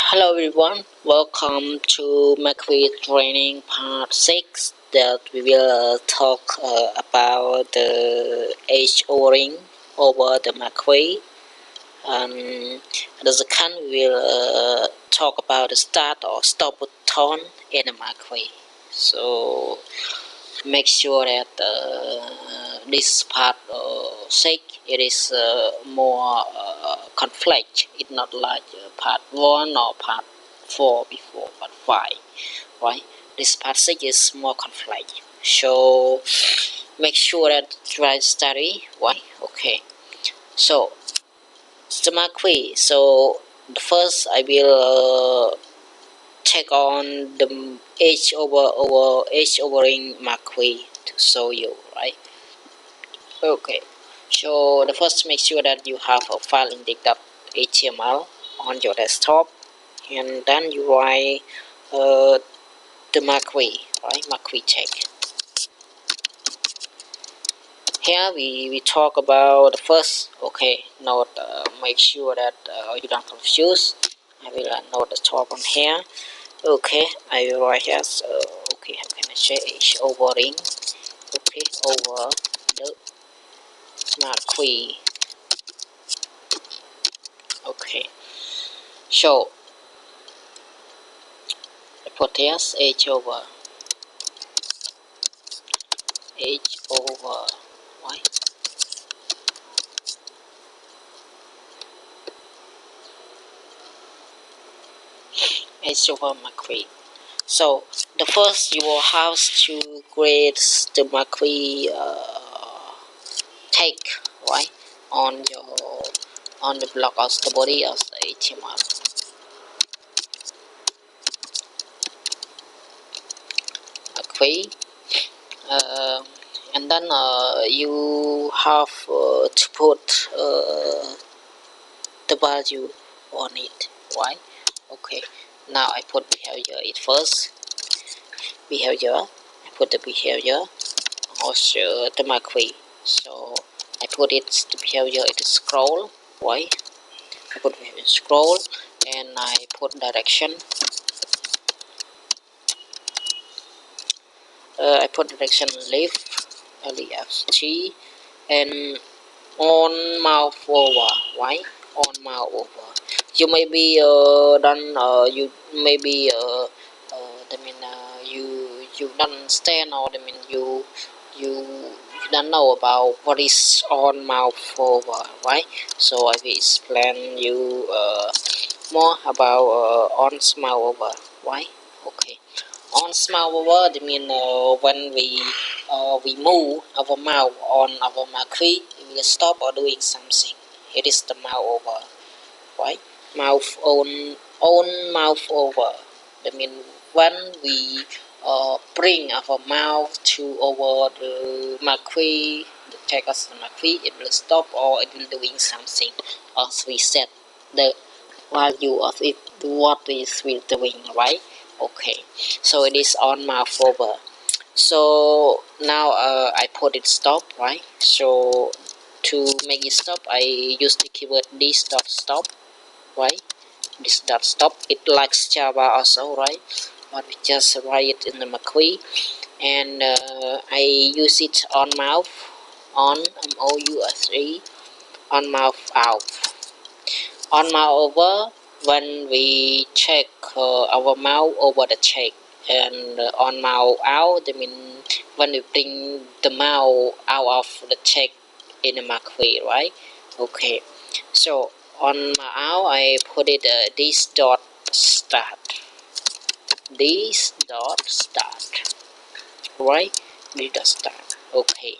Hello everyone, welcome to Marquee training part 6 that we will talk about the edge ordering over the Marquee, and the second we will talk about the start or stop button in the Marquee. So make sure that this part 6 it is more conflict. It's not like part 1 or part 4 before part 5, right? This part 6 is more conflict, so make sure that try study. Why? Okay, so the Marquee. So the first I will check on the edge overing Marquee to show you, right? Okay, so the first make sure that you have a file index.html on your desktop, and then you write the Marquee, right? Marquee check. Here we talk about the first. Okay, note, make sure that you don't confuse. I will note the top on here. Okay, I will write here. So, okay, how can I say edge overing? Okay, over the Marquee. Okay, so I put this edge over, right? Edge over Marquee. So the first you will have to create the Marquee take, right, on the block of the body of the HTML. Marquee. And then you have to put the value on it, right? Okay, now I put behavior it first. Behavior, I put the behavior, also the Marquee. So I put it the behavior it is scroll, right? I put behavior scroll, and I put direction. I put direction left, left, and on mouse over, right? On mouse over. You may be done. You maybe I mean you don't understand, or I mean you don't know about what is on mouse over, right? So I will explain you more about on mouse over, right? Okay. On mouse over, I mean when we move our mouse on our Marquee, it will stop or doing something. It is the mouse over, right? Mouse on mouse over. I mean when we bring our mouse to over the Marquee, the text of the Marquee, it will stop or it will doing something, as we set the value of it, what is we doing, right? Okay, so it is on mouse over. So now I put it stop, right? So to make it stop, I use the keyword this dot stop, right? This dot stop, it likes Java also, right? But we just write it in the Marquee, and I use it on mouse, on mouse, on mouse out, on mouse over. When we check our mouse over the check, and on mouse out, I mean when we bring the mouse out of the check in the Marquee, right? Okay, so on mouse out, I put it this dot start, this dot start, right? This dot start. Okay,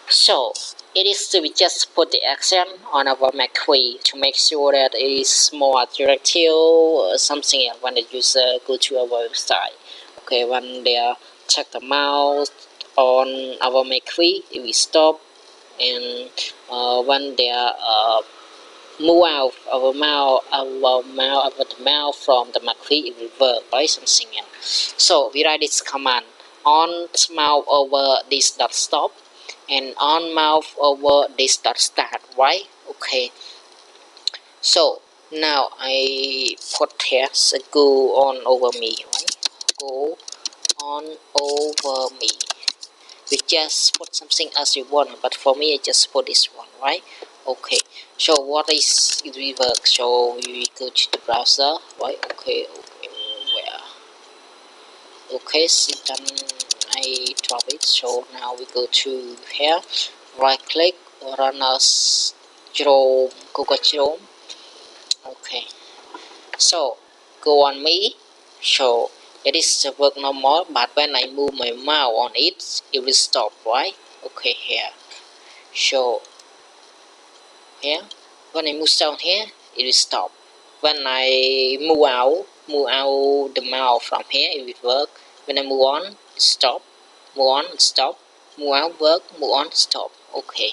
so it is to we just put the accent on our Marquee to make sure that it is more attractive or something else when the user go to our website. Okay, when they check the mouse on our Marquee, it will stop, and when they move out our mouse, the mouse from the Marquee, it will work by something else. So we write this command on mouse over this dot stop, and on mouse over this dot start, right? Okay, so Now I put here so go on over me, right? Go on over me. We just put something else you want, but for me I just put this one, right? Okay, so what is it will work? So we go to the browser, right? Okay, where? Okay, so then I drop it. So now we go to here, right click, run as Chrome, Google Chrome. Okay, so go on me. So it is work normal, but when I move my mouse on it, it will stop, right? Okay, here. So here, when I move down here, it will stop. When I move out the mouse from here, it will work. When I move on, stop. Move on, stop. Move out, work. Move on, stop. Okay.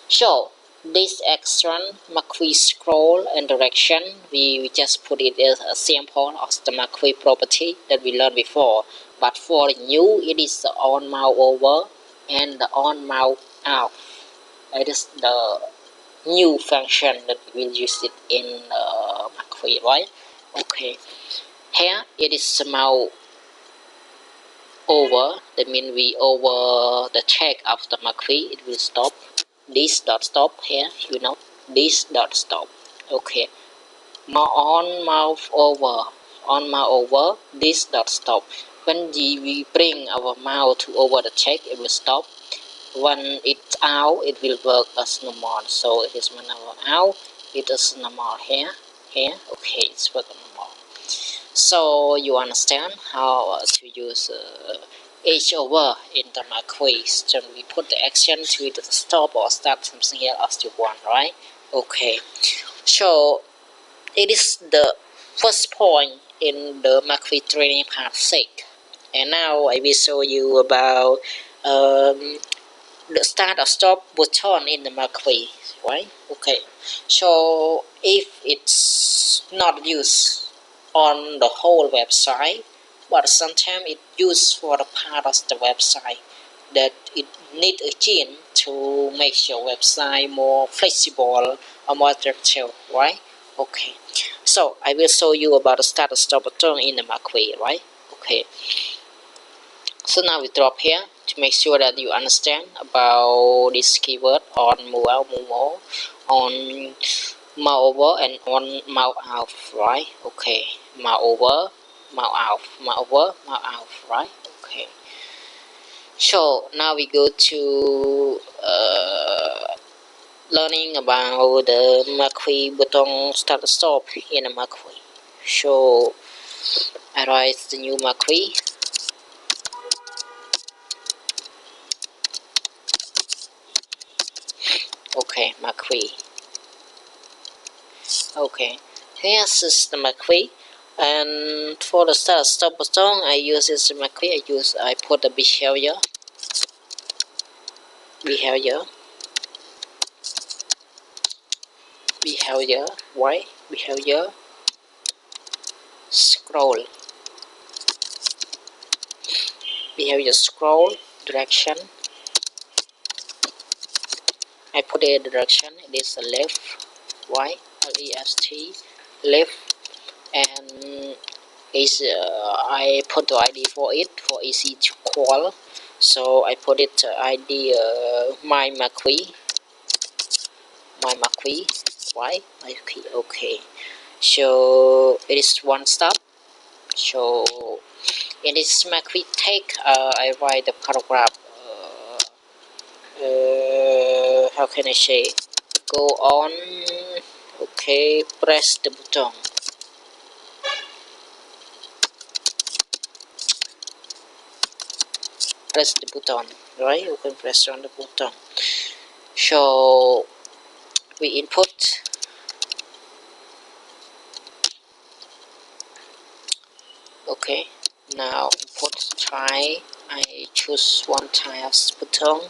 So this extra Marquee scroll and direction, we just put it as a sample of the Marquee property that we learned before. But for new, it is the on mouse over and the on mouse out. It is the new function that we'll use it in Marquee, right? Okay. Here it is mouse over. That means we over the check of the Marquee. It will stop. This dot stop here, you know. This dot stop. Okay. On mouse over. This dot stop. When we bring our mouse to over the check, it will stop. When it's out, it will work as normal. So it is now out, it is normal here. Okay, it's working normal. So you understand how to use H over in the Marquee. So we put the action to the stop or start something here as you want, right? Okay. So it is the first point in the Marquee training part 6. And now I will show you about the start or stop button in the Marquee, right? Okay, so if it's not used on the whole website, but sometimes it used for the part of the website that it need a change to make your website more flexible or more attractive, right? Okay, so I will show you about the start or stop button in the Marquee, right? Okay. So now we drop here to make sure that you understand about this keyword on move out, move on, on mouse over and on mouse out, right? Okay, mouse over, mouse out, mouse over, mouse out, right? Okay. So now we go to learning about the Marquee button start stop in the Marquee. So I write the new Marquee. Okay, Marquee. Okay, here's is the Marquee, and for the start stop button, I use this Marquee. I put the behavior, behavior, behavior, right? Behavior, scroll, behavior scroll, direction. I put a direction. It is a left, right, left, left, and is I put the ID for it for easy to call. So I put it ID my Marquee, right? Marquee, okay. So it is one stop. So in this Marquee take, I write the paragraph. How can I say? Go on. Okay, press the button. Press the button, right? You can press on the button. So we input. Okay, now input try. I choose one type of button.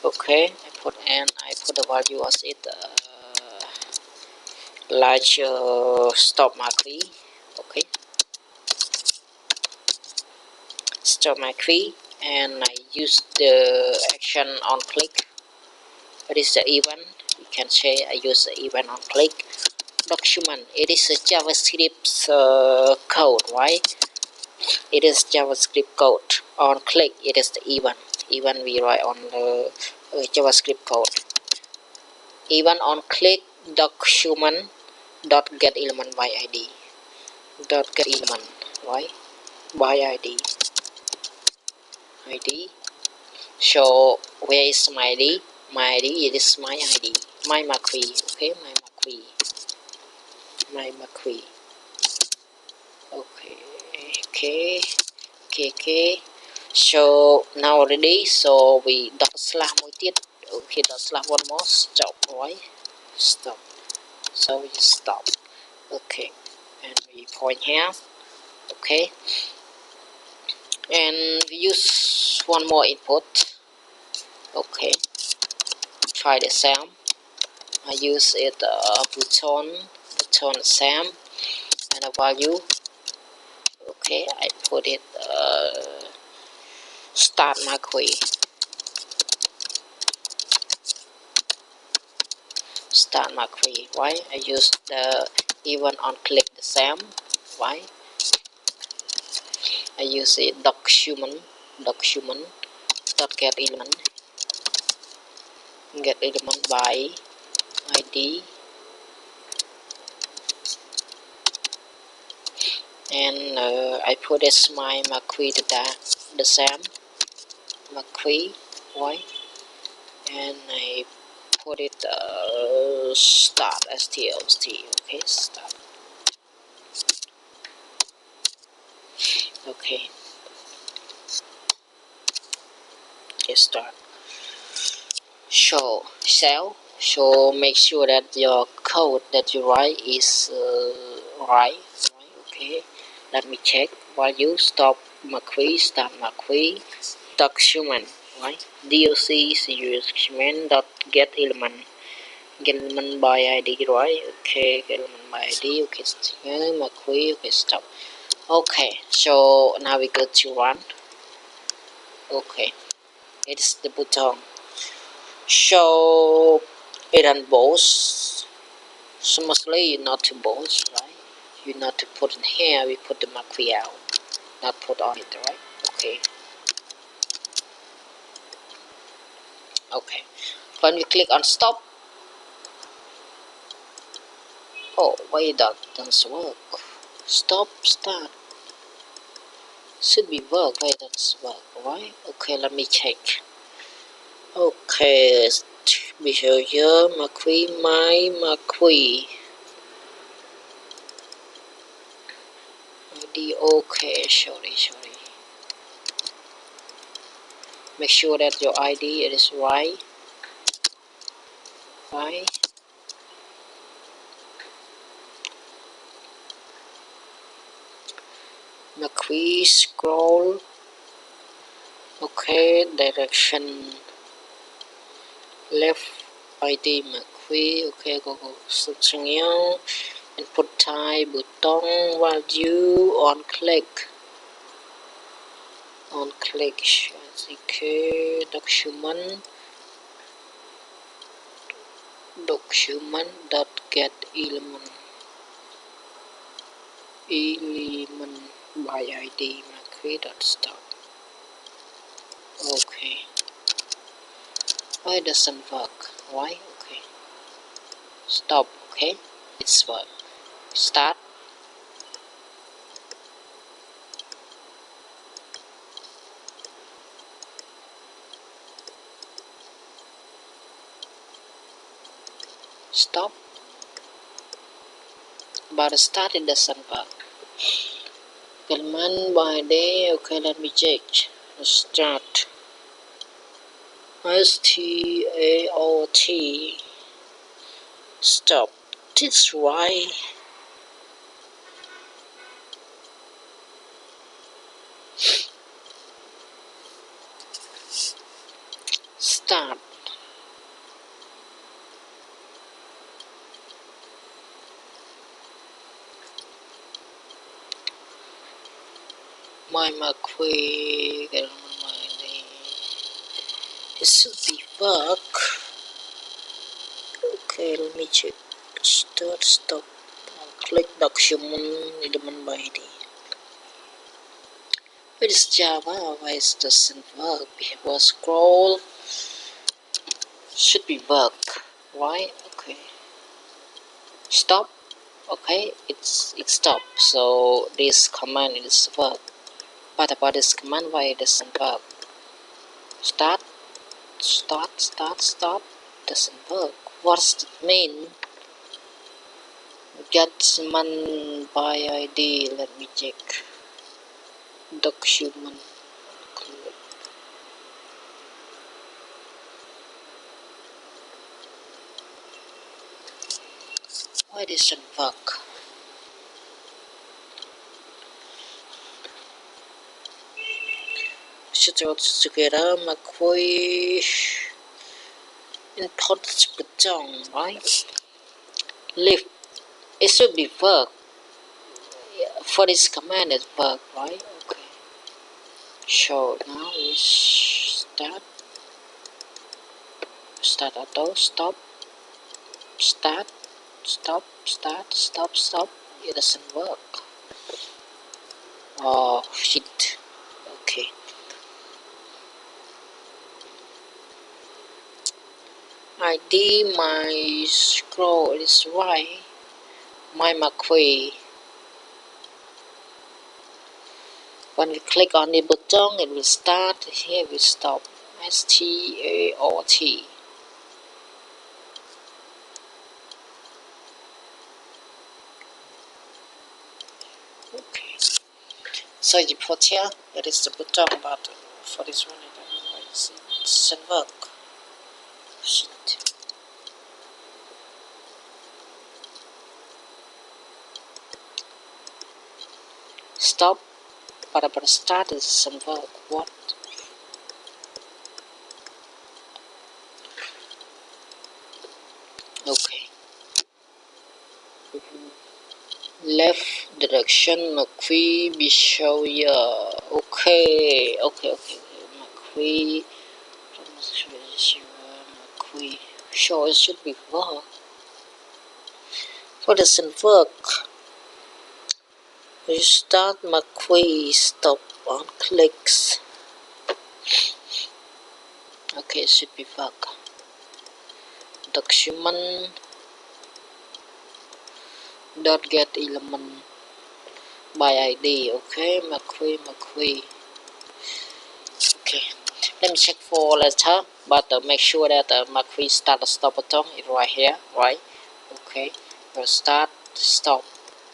Okay, I put the value as it large stop Marquee. Okay, stop Marquee, and I use the action on click. That is the event. can say I use the event on click. Document, it is a JavaScript code, right? It is JavaScript code. On click, it is the event we write on the JavaScript code. Event on click document dot get element by id dot get element, right, by id. So where is my id? My id, it is my id, my Marquee. Okay, my Marquee. Okay. So now ready, so we dot slashមួយទៀត. Okay, dot slash one more, stop, right? Stop. So we just stop. Okay, and we point here. Okay, and we use one more input. Okay, try the same. I use it button same and a value. Okay, I put it start Marquee. Start Marquee. Why I use the even on click the same. Why I use it document dot get element by id, and I put as my Marquee data the same Marquee. Why, and I put it start strt. Okay, start. Okay, start. So make sure that your code that you write is right. Okay, let me check. Value stop Marquee, start Marquee, document, right? doc document dot get element by id, right? Okay, get element by id. Okay, Marquee. Okay, stop. Okay, so now we go to run. Okay, it's the button. So it run both. So mostly not to both, right? You not to put in here, we put the Marquee out, not put on it, right? Okay, when we click on stop, oh wait, that doesn't work. Stop, start should be work, right? That's work, right? Okay, let me check. Okay, behavior Marquee, my Marquee id. Okay, sorry. Make sure that your id is right. Marquee scroll. Okay, direction left id Marquee. Okay, go something else. Input type button value on click. Okay, document dot get element by id Marquee dot stop. Okay, why it doesn't work? Why? Okay, stop. Okay, it's work. Start. Stop. But start it doesn't work. Command by day. Okay, let me check. Start. START. Stop. This why. Start. My Marquee. It should be work. Okay, let me check. Start, stop, click document element by ID. It is Java, why it doesn't work? Behavior scroll should be work. Why? Okay. Stop. Okay, it stopped. So this command is work. But about this command, why it doesn't work? Start, stop. Doesn't work. What's it mean? Get man by ID. Let me check. Document. Why doesn't work? Should together Marquee input button, right? Leave. It should be work. For this command it work, right? Okay. So now we start auto, stop, start, stop. It doesn't work. Oh shit. Okay. ID my scroll is right. My Marquee. When we click on the button, it will start. Here we stop. START. Okay. So you put here, it is the button, but for this one, I don't know why it doesn't work. Shit. Stop, but about start, it doesn't work. What? Okay. Left direction, Marquee, be show here. Okay. Marquee. Marquee. Sure, it should be work. What doesn't work? Restart Marquee, stop on clicks. Okay, it should be work. Document dot get element by ID. Okay, Marquee. Okay, let me check for letter, but make sure that Marquee start stop button is right here, right? Okay, we'll start, stop.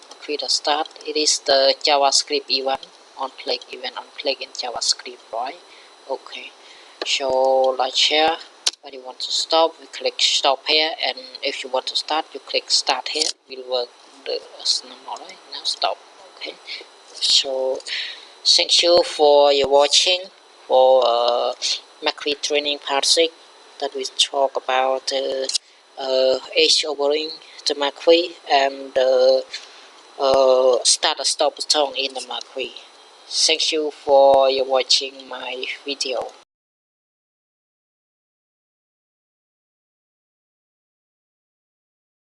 Marquee the start. It is the JavaScript event on click in JavaScript, right? Okay, so like here. When you want to stop, we click stop here, and if you want to start, you click start here. Will work as normal, right? Now stop. Okay, so thank you for your watching for Marquee training part 6 that we talk about edge overing the Marquee and start and stop button in the Marquee. Thank you for your watching my video.